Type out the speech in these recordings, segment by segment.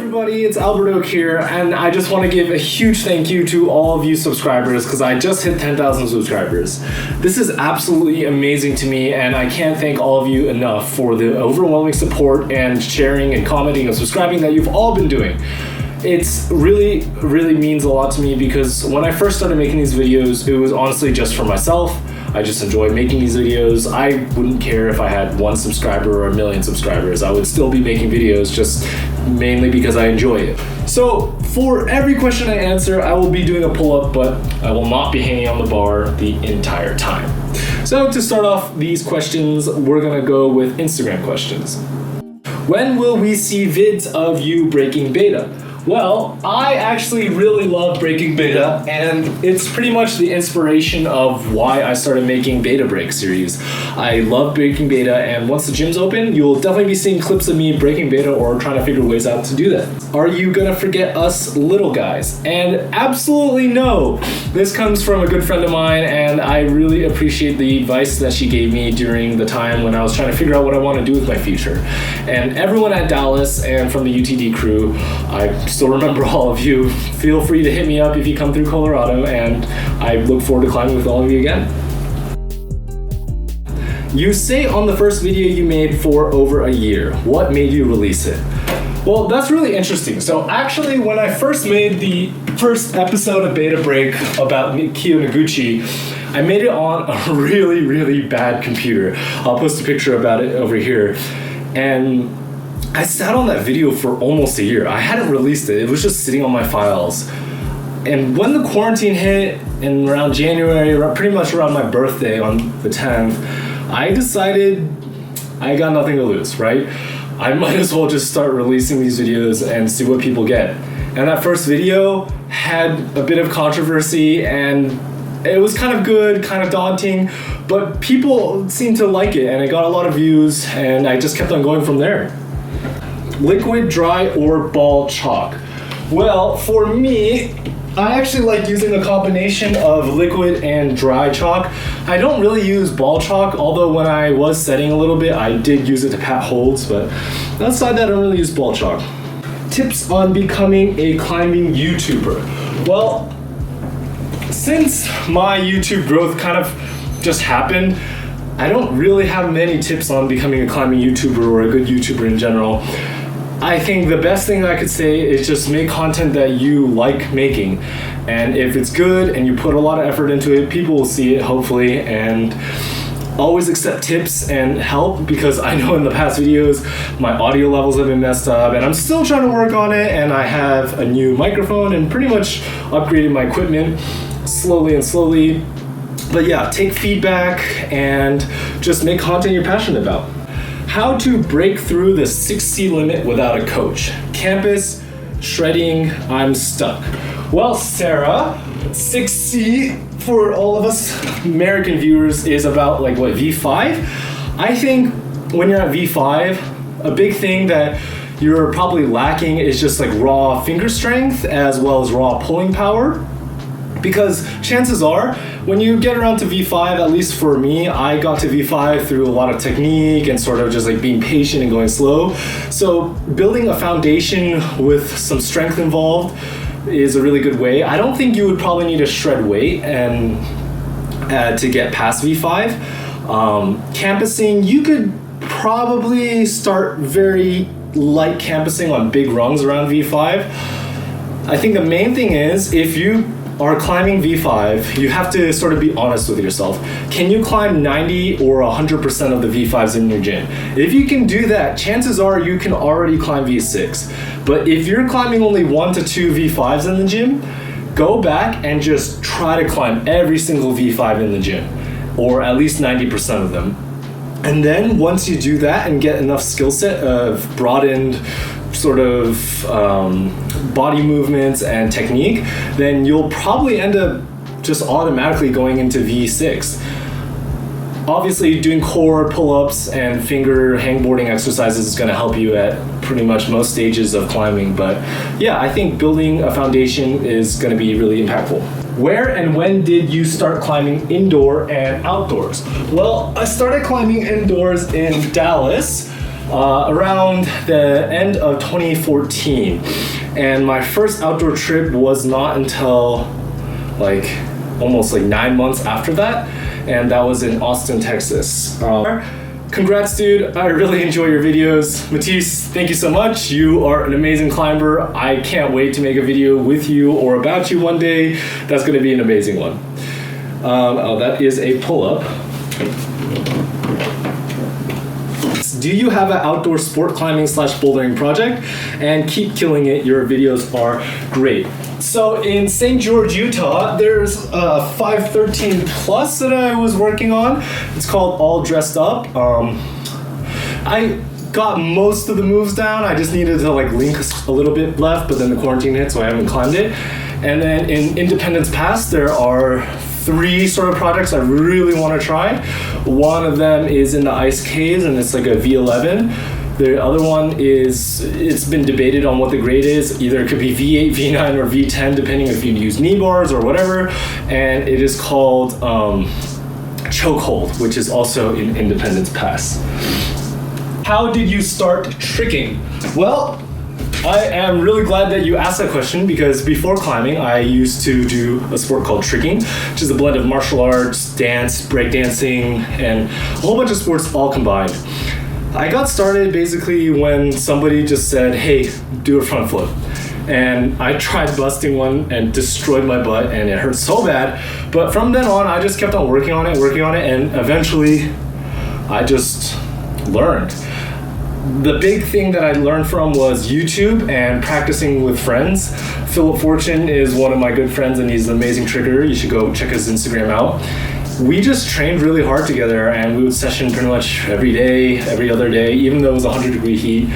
everybody, it's Alberto here, and I just want to give a huge thank you to all of you subscribers because I just hit 10,000 subscribers. This is absolutely amazing to me, and I can't thank all of you enough for the overwhelming support and sharing and commenting and subscribing that you've all been doing. It's really means a lot to me because when I first started making these videos, it was honestly just for myself. I just enjoyed making these videos. I wouldn't care if I had 1 subscriber or 1 million subscribers. I would still be making videos just mainly because I enjoy it. So for every question I answer, I will be doing a pull-up, but I will not be hanging on the bar the entire time. So to start off these questions, we're gonna go with Instagram questions. When will we see vids of you breaking beta? Well, I actually really love breaking beta, and it's pretty much the inspiration of why I started making beta break series. I love breaking beta, and once the gym's open, you'll definitely be seeing clips of me breaking beta or trying to figure ways out to do that. Are you gonna forget us little guys? And absolutely no. This comes from a good friend of mine, and I really appreciate the advice that she gave me during the time when I was trying to figure out what I want to do with my future. And everyone at Dallas and from the UTD crew, I still remember all of you. Feel free to hit me up if you come through Colorado, and I look forward to climbing with all of you again. You say on the first video you made for over a year. What made you release it? Well, that's really interesting. So actually, when I first made the first episode of Beta Break about Kyo Noguchi, I made it on a really bad computer. I'll post a picture about it over here. And I sat on that video for almost a year. I hadn't released it. It was just sitting on my files. And when the quarantine hit in around January, pretty much around my birthday on the 10th, I decided I got nothing to lose, right? I might as well just start releasing these videos and see what people get. And that first video had a bit of controversy, and it was kind of good, kind of daunting, but people seemed to like it, and it got a lot of views, and I just kept on going from there. Liquid, dry, or ball chalk? Well, for me, I actually like using a combination of liquid and dry chalk. I don't really use ball chalk, although when I was setting a little bit, I did use it to pat holds, but outside that, I don't really use ball chalk. Tips on becoming a climbing YouTuber. Well, since my YouTube growth kind of just happened, I don't really have many tips on becoming a climbing YouTuber or a good YouTuber in general. I think the best thing I could say is just make content that you like making. And if it's good and you put a lot of effort into it, people will see it, hopefully. And always accept tips and help, because I know in the past videos, my audio levels have been messed up, and I'm still trying to work on it. And I have a new microphone and pretty much upgraded my equipment slowly. But yeah, take feedback and just make content you're passionate about. How to break through the 6C limit without a coach. Campus, shredding, I'm stuck. Well, Sarah, 6C for all of us American viewers is about like what, V5? I think when you're at V5, a big thing that you're probably lacking is just like raw finger strength as well as raw pulling power. Because chances are, when you get around to V5, at least for me, I got to V5 through a lot of technique and sort of just like being patient and going slow. So building a foundation with some strength involved is a really good way. I don't think you would probably need to shred weight and to get past V5. Campusing, you could probably start very light campusing on big rungs around V5. I think the main thing is, if you are climbing V5, you have to sort of be honest with yourself. Can you climb 90 or 100% of the V5s in your gym? If you can do that, chances are you can already climb V6. But if you're climbing only 1 to 2 V5s in the gym, go back and just try to climb every single V5 in the gym, or at least 90% of them. And then once you do that and get enough skill set of broadened sort of body movements and technique, then you'll probably end up just automatically going into V6. Obviously, doing core pull-ups and finger hangboarding exercises is going to help you at pretty much most stages of climbing. But yeah, I think building a foundation is going to be really impactful. Where and when did you start climbing indoor and outdoors? Well, I started climbing indoors in Dallas around the end of 2014. And my first outdoor trip was not until like almost like 9 months after that, and that was in Austin, Texas. Congrats, dude. I really enjoy your videos. Matisse, thank you so much. You are an amazing climber. I can't wait to make a video with you or about you one day. That's gonna be an amazing one. Oh, that is a pull-up. Do you have an outdoor sport climbing / bouldering project? And keep killing it. Your videos are great. So in St. George, Utah, there's a 513 Plus that I was working on. It's called All Dressed Up. I got most of the moves down. I just needed to like link a little bit left, but then the quarantine hit, so I haven't climbed it. And then in Independence Pass, there are 3 sort of projects I really want to try. One of them is in the ice caves, and it's like a V11. The other one is, it's been debated on what the grade is. Either it could be V8, V9, or V10, depending if you use knee bars or whatever. And it is called Chokehold, which is also in Independence Pass. How did you start tricking? Well, I am really glad that you asked that question, because before climbing, I used to do a sport called tricking, which is a blend of martial arts, dance, breakdancing, and a whole bunch of sports all combined. I got started basically when somebody just said, hey, do a front flip. And I tried busting one and destroyed my butt, and it hurt so bad. But from then on, I just kept on working on it, and eventually I just learned. The big thing that I learned from was YouTube and practicing with friends. Philip Fortune is one of my good friends, and he's an amazing tricker. You should go check his Instagram out. We just trained really hard together, and we would session pretty much every day, every other day, even though it was 100-degree heat.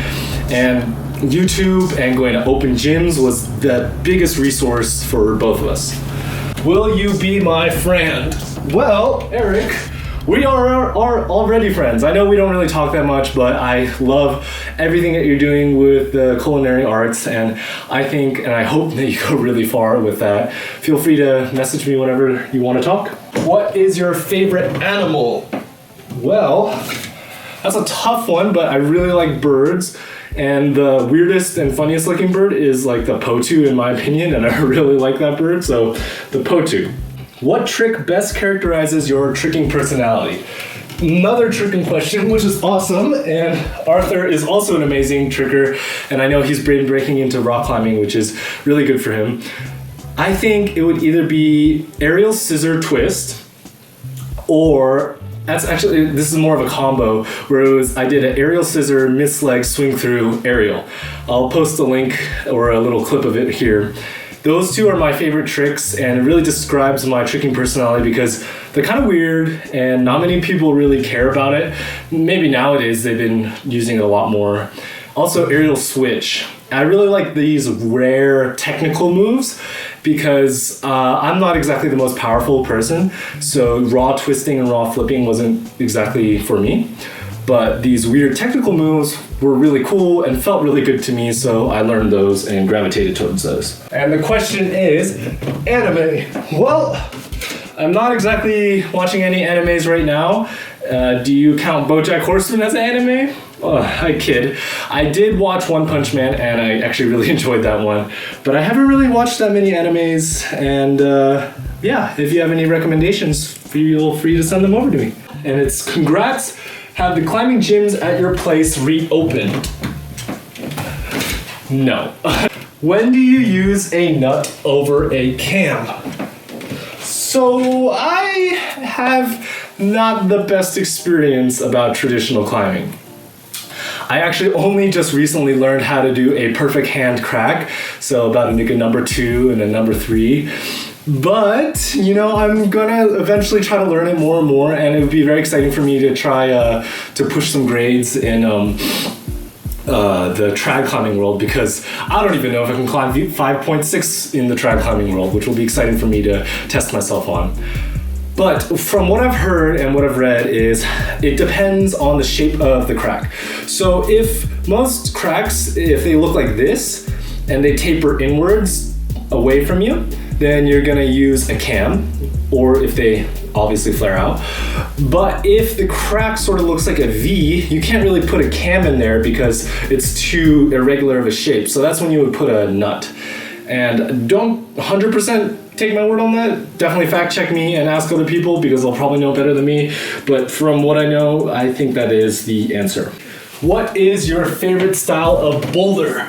And YouTube and going to open gyms was the biggest resource for both of us. Will you be my friend? Well, Eric, we are already friends. I know we don't really talk that much, but I love everything that you're doing with the culinary arts, and I think and I hope that you go really far with that. Feel free to message me whenever you want to talk. What is your favorite animal? Well, that's a tough one, but I really like birds, and the weirdest and funniest looking bird is like the potu in my opinion, and I really like that bird, so the potu. What trick best characterizes your tricking personality? Another tricking question, which is awesome, and Arthur is also an amazing tricker, and I know he's been breaking into rock climbing, which is really good for him. I think it would either be aerial scissor twist, or that's actually, this is more of a combo, where it was, I did an aerial scissor, miss leg, swing through, aerial. I'll post a link or a little clip of it here. Those 2 are my favorite tricks, and it really describes my tricking personality because they're kind of weird and not many people really care about it. Maybe nowadays they've been using it a lot more. Also, aerial switch. I really like these rare technical moves because I'm not exactly the most powerful person, so raw twisting and raw flipping wasn't exactly for me. But these weird technical moves were really cool and felt really good to me, so I learned those and gravitated towards those. And the question is, anime. Well, I'm not exactly watching any animes right now. Do you count BoJack Horseman as anime? Oh, I kid. I did watch One Punch Man, and I actually really enjoyed that one. But I haven't really watched that many animes, and yeah, if you have any recommendations, feel free to send them over to me. And it's congrats. Have the climbing gyms at your place reopened? No. When do you use a nut over a cam? So I have not the best experience about traditional climbing. I actually only just recently learned how to do a perfect hand crack, so about a number 2 and a number 3. But, you know, I'm gonna eventually try to learn it more and more, and it would be very exciting for me to try to push some grades in the trad climbing world, because I don't even know if I can climb 5.6 in the trad climbing world, which will be exciting for me to test myself on. But from what I've heard and what I've read is it depends on the shape of the crack. So if most cracks, if they look like this and they taper inwards away from you, then you're gonna use a cam, or if they obviously flare out. But if the crack sort of looks like a V, you can't really put a cam in there because it's too irregular of a shape. So that's when you would put a nut. And don't 100% take my word on that. Definitely fact check me and ask other people because they'll probably know better than me. But from what I know, I think that is the answer. What is your favorite style of boulder?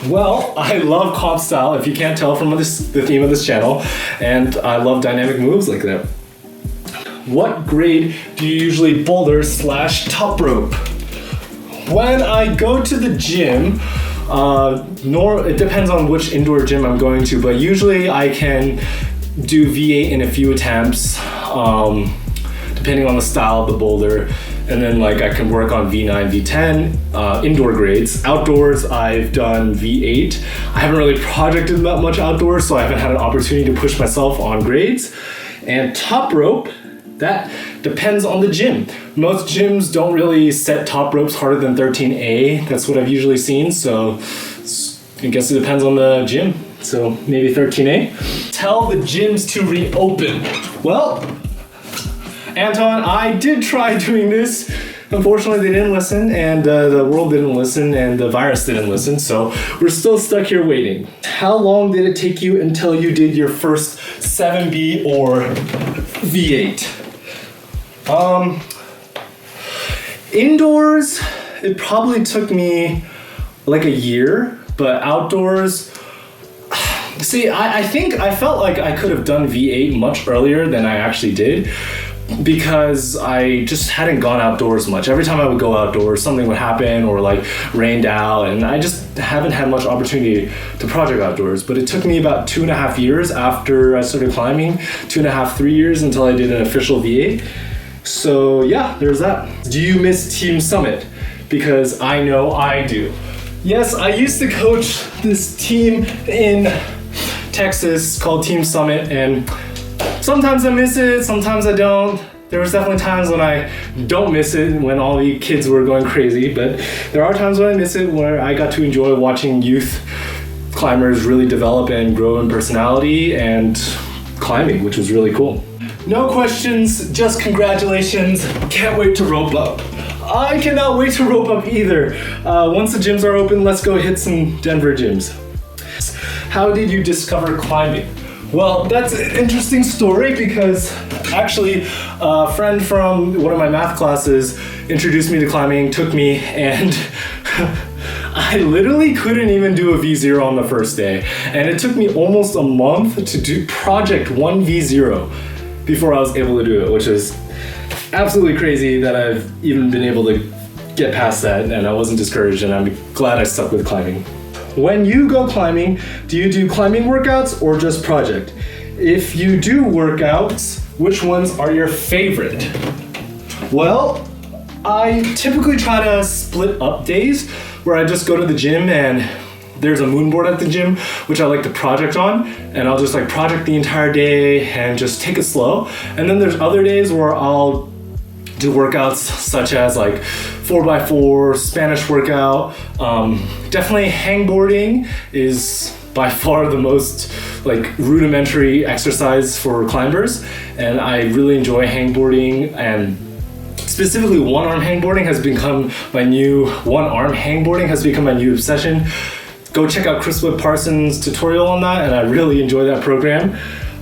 Well, I love comp style, if you can't tell from the theme of this channel, and I love dynamic moves like that. What grade do you usually boulder / top rope? When I go to the gym, it depends on which indoor gym I'm going to, but usually I can do V8 in a few attempts, depending on the style of the boulder. And then like I can work on V9, V10, indoor grades. Outdoors, I've done V8. I haven't really projected that much outdoors, so I haven't had an opportunity to push myself on grades. And top rope, that depends on the gym. Most gyms don't really set top ropes harder than 13A. That's what I've usually seen, so I guess it depends on the gym. So maybe 13A. Tell the gyms to reopen. Well, Anton, I did try doing this. Unfortunately, they didn't listen, and the world didn't listen, and the virus didn't listen, so we're still stuck here waiting. How long did it take you until you did your first 7B or V8? Indoors, it probably took me like a year, but outdoors, see, I think I felt like I could have done V8 much earlier than I actually did, because I just hadn't gone outdoors much. Every time I would go outdoors, something would happen or like rained out, and I just haven't had much opportunity to project outdoors. But it took me about 2.5 years after I started climbing, 2.5, 3 years until I did an official V8. So yeah, there's that. Do you miss Team Summit? Because I know I do. Yes, I used to coach this team in Texas called Team Summit, and sometimes I miss it, sometimes I don't. There was definitely times when I don't miss it, when all the kids were going crazy, but there are times when I miss it where I got to enjoy watching youth climbers really develop and grow in personality and climbing, which was really cool. No questions, just congratulations. Can't wait to rope up. I cannot wait to rope up either. Once the gyms are open, let's go hit some Denver gyms. How did you discover climbing? Well, that's an interesting story because actually a friend from one of my math classes introduced me to climbing, took me, and I literally couldn't even do a V0 on the first day. And it took me almost a month to do project 1 V0 before I was able to do it, which is absolutely crazy that I've even been able to get past that, and I wasn't discouraged, and I'm glad I stuck with climbing. When you go climbing, do you do climbing workouts or just project? If you do workouts, which ones are your favorite? Well, I typically try to split up days where I just go to the gym and there's a moon board at the gym, which I like to project on, and I'll just like project the entire day and just take it slow. And then there's other days where I'll do workouts such as like 4x4, Spanish workout. Definitely hangboarding is by far the most like rudimentary exercise for climbers, and I really enjoy hangboarding, and specifically one-arm hangboarding has become my new obsession. Go check out Chris Wood Parsons' tutorial on that, and I really enjoy that program.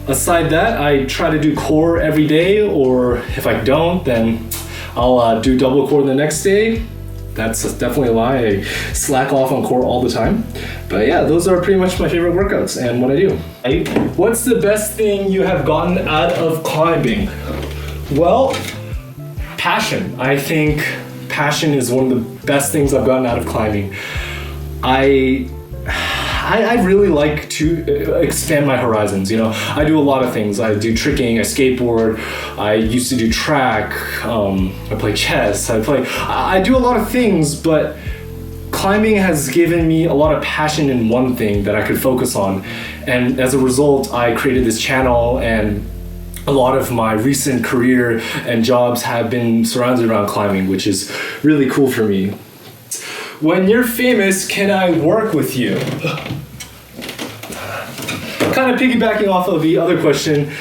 Aside that, I try to do core every day, or if I don't, then I'll do double core the next day. That's definitely a lie. I slack off on core all the time. But yeah, those are pretty much my favorite workouts and what I do. What's the best thing you have gotten out of climbing? Well, passion. I think passion is one of the best things I've gotten out of climbing. I really like to expand my horizons. You know, I do a lot of things. I do tricking, I skateboard, I used to do track, I play chess, I do a lot of things, but climbing has given me a lot of passion in one thing that I could focus on. And as a result, I created this channel, and a lot of my recent career and jobs have been surrounded around climbing, which is really cool for me. When you're famous, can I work with you? Kind of piggybacking off of the other question,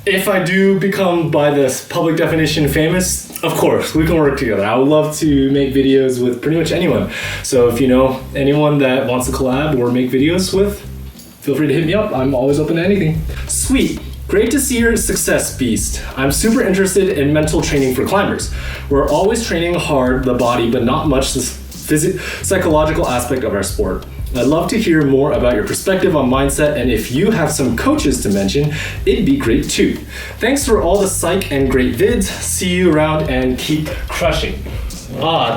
if I do become, by this public definition, famous, of course, we can work together. I would love to make videos with pretty much anyone. So if you know anyone that wants to collab or make videos with, feel free to hit me up. I'm always open to anything. Sweet. Great to see your success, Beast. I'm super interested in mental training for climbers. We're always training hard the body, but not much the psychological aspect of our sport. I'd love to hear more about your perspective on mindset, and if you have some coaches to mention, it'd be great too. Thanks for all the psych and great vids. See you around and keep crushing.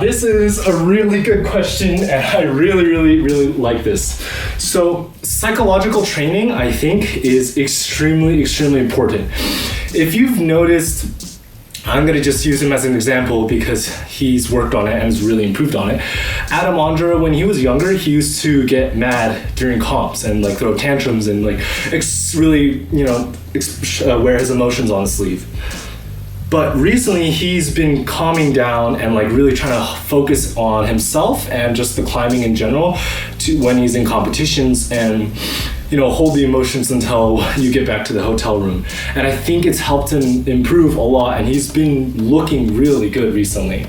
This is a really good question, and I really like this. So psychological training, I think, is extremely important. If you've noticed, I'm going to just use him as an example because he's worked on it and has really improved on it. Adam Ondra, when he was younger, he used to get mad during comps and like throw tantrums and like wear his emotions on his sleeve. But recently he's been calming down and like really trying to focus on himself and just the climbing in general to when he's in competitions, and hold the emotions until you get back to the hotel room. And I think it's helped him improve a lot, and he's been looking really good recently.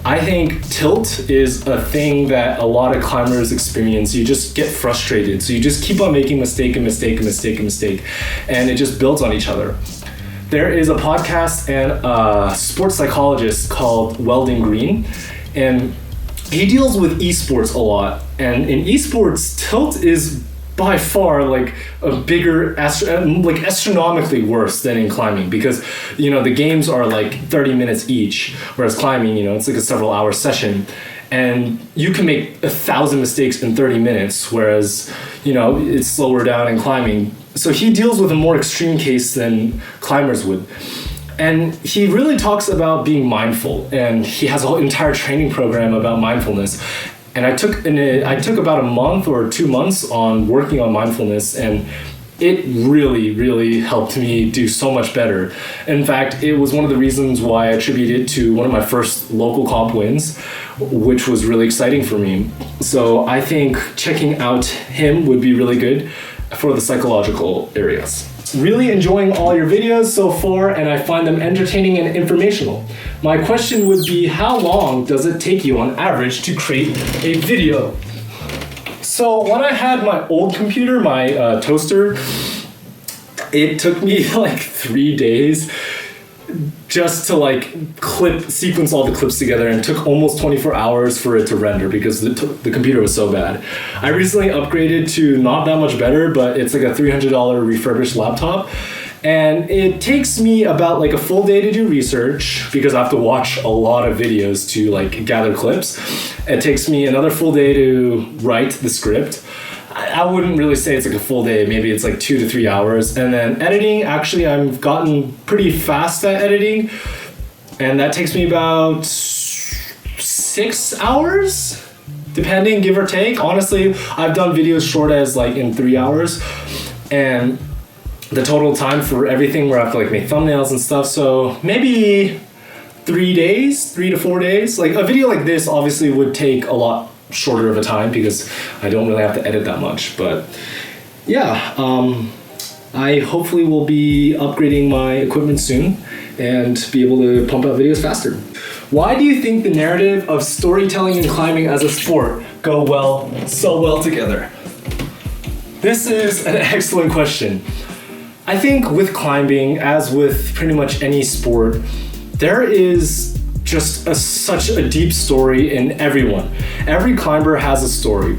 I think tilt is a thing that a lot of climbers experience. You just get frustrated, so you just keep on making mistake, and it just builds on each other. There is a podcast and a sports psychologist called Weldon Green, and he deals with esports a lot. And in esports, tilt is by far like a bigger, astronomically worse than in climbing, because the games are like 30 minutes each, whereas climbing, it's like a several hour session, and you can make 1,000 mistakes in 30 minutes, whereas it's slower down in climbing. So he deals with a more extreme case than climbers would. And he really talks about being mindful, and he has a whole entire training program about mindfulness. And I took about a month or 2 months on working on mindfulness, and it really helped me do so much better. In fact, it was one of the reasons why I attribute it to one of my first local comp wins, which was really exciting for me. So I think checking out him would be really good for the psychological areas. Really enjoying all your videos so far, and I find them entertaining and informational. My question would be, how long does it take you on average to create a video? So when I had my old computer, my toaster, it took me like 3 days just to sequence all the clips together, and it took almost 24 hours for it to render because the computer was so bad. I recently upgraded to not that much better, but it's like a $300 refurbished laptop, and it takes me about like a full day to do research because I have to watch a lot of videos to like gather clips. It takes me another full day to write the script. I wouldn't really say it's like a full day, maybe it's like 2 to 3 hours. And then editing, actually I've gotten pretty fast at editing, and that takes me about 6 hours, depending, give or take. Honestly, I've done videos short as like in 3 hours, and the total time for everything where I have to like make thumbnails and stuff, so maybe 3 to 4 days. Like a video like this obviously would take a lot shorter of a time because I don't really have to edit that much. But yeah, I hopefully will be upgrading my equipment soon and be able to pump out videos faster. Why do you think the narrative of storytelling and climbing as a sport go so well together? This is an excellent question. I think with climbing, as with pretty much any sport, there is just such a deep story in everyone. Every climber has a story.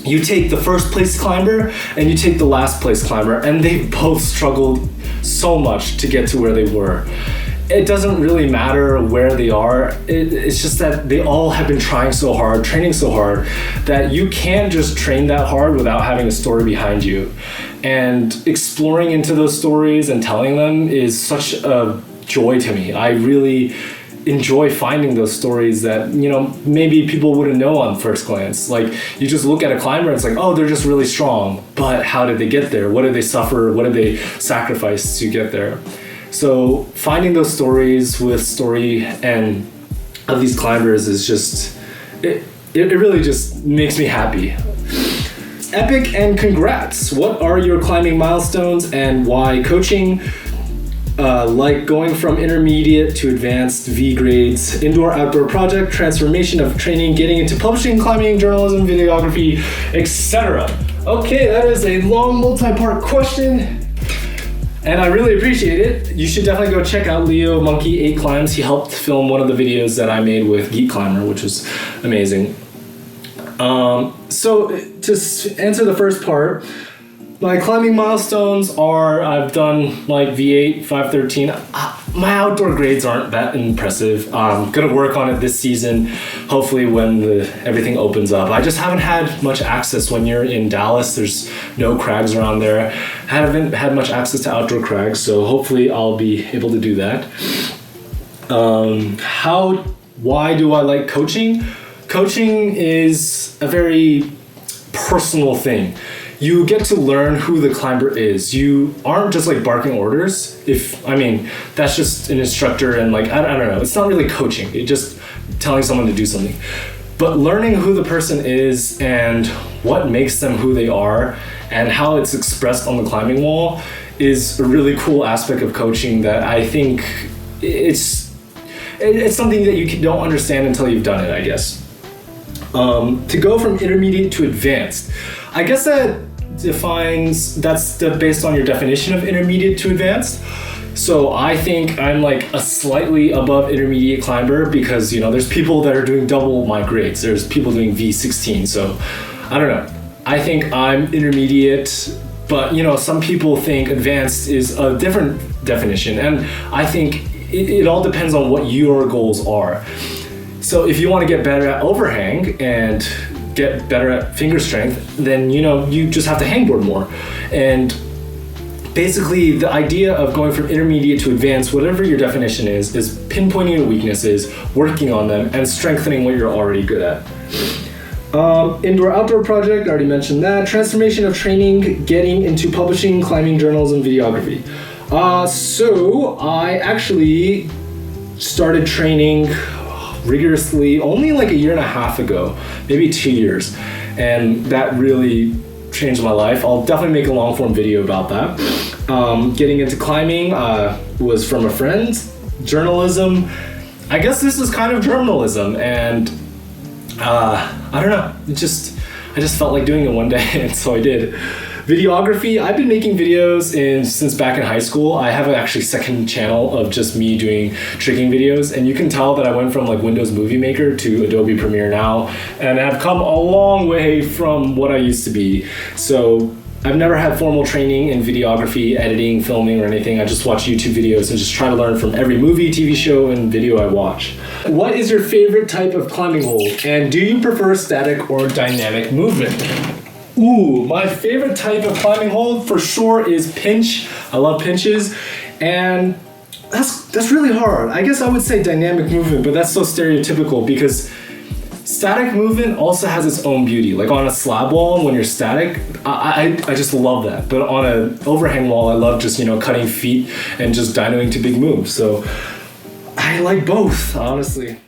You take the first place climber and you take the last place climber, and they both struggled so much to get to where they were. It doesn't really matter where they are. It's just that they all have been trying so hard, training so hard, that you can't just train that hard without having a story behind you. And exploring into those stories and telling them is such a joy to me. I really enjoy finding those stories that, maybe people wouldn't know on first glance. Like, you just look at a climber and it's like, oh, they're just really strong. But how did they get there? What did they suffer? What did they sacrifice to get there? So finding those stories with story and of these climbers is just, it really just makes me happy. Epic and congrats. What are your climbing milestones and why coaching? like going from intermediate to advanced, V grades, indoor outdoor project, transformation of training, getting into publishing, climbing, journalism, videography, etc. Okay, that is a long multi-part question, and I really appreciate it. You should definitely go check out Leo Monkey 8 Climbs. He helped film one of the videos that I made with Geek Climber, which was amazing. So to answer the first part, my climbing milestones are I've done like V8, 513. My outdoor grades aren't that impressive. I'm gonna work on it this season, hopefully when everything opens up. I just haven't had much access when you're in Dallas. There's no crags around there. I haven't had much access to outdoor crags, so hopefully I'll be able to do that. Why do I like coaching? Coaching is a very personal thing. You get to learn who the climber is. You aren't just like barking orders. That's just an instructor and like, I don't know. It's not really coaching. It's just telling someone to do something. But learning who the person is and what makes them who they are and how it's expressed on the climbing wall is a really cool aspect of coaching that I think it's something that you don't understand until you've done it, I guess. To go from intermediate to advanced, I guess that's based on your definition of intermediate to advanced. So I think I'm like a slightly above intermediate climber because, there's people that are doing double my grades. There's people doing V16. So I don't know. I think I'm intermediate, but some people think advanced is a different definition. And I think it all depends on what your goals are. So if you want to get better at overhang and get better at finger strength, then you just have to hangboard more. And basically the idea of going from intermediate to advanced, whatever your definition is pinpointing your weaknesses, working on them, and strengthening what you're already good at. Indoor outdoor project, I already mentioned that. Transformation of training, getting into publishing, climbing, journalism, videography. So I actually started training rigorously only like a year and a half ago, maybe 2 years, and that really changed my life. I'll definitely make a long form video about that. Getting into climbing was from a friend. Journalism, I guess this is kind of journalism, and I don't know, I just felt like doing it one day and so I did. Videography, I've been making videos since back in high school. I have actually second channel of just me doing tricking videos, and you can tell that I went from like Windows Movie Maker to Adobe Premiere now, and I've come a long way from what I used to be. So I've never had formal training in videography, editing, filming, or anything. I just watch YouTube videos and just try to learn from every movie, TV show, and video I watch. What is your favorite type of climbing hold, and do you prefer static or dynamic movement? Ooh, my favorite type of climbing hold for sure is pinch. I love pinches, and that's really hard. I guess I would say dynamic movement, but that's so stereotypical because static movement also has its own beauty. Like on a slab wall, when you're static, I just love that. But on an overhang wall, I love just cutting feet and just dynoing to big moves. So I like both, honestly.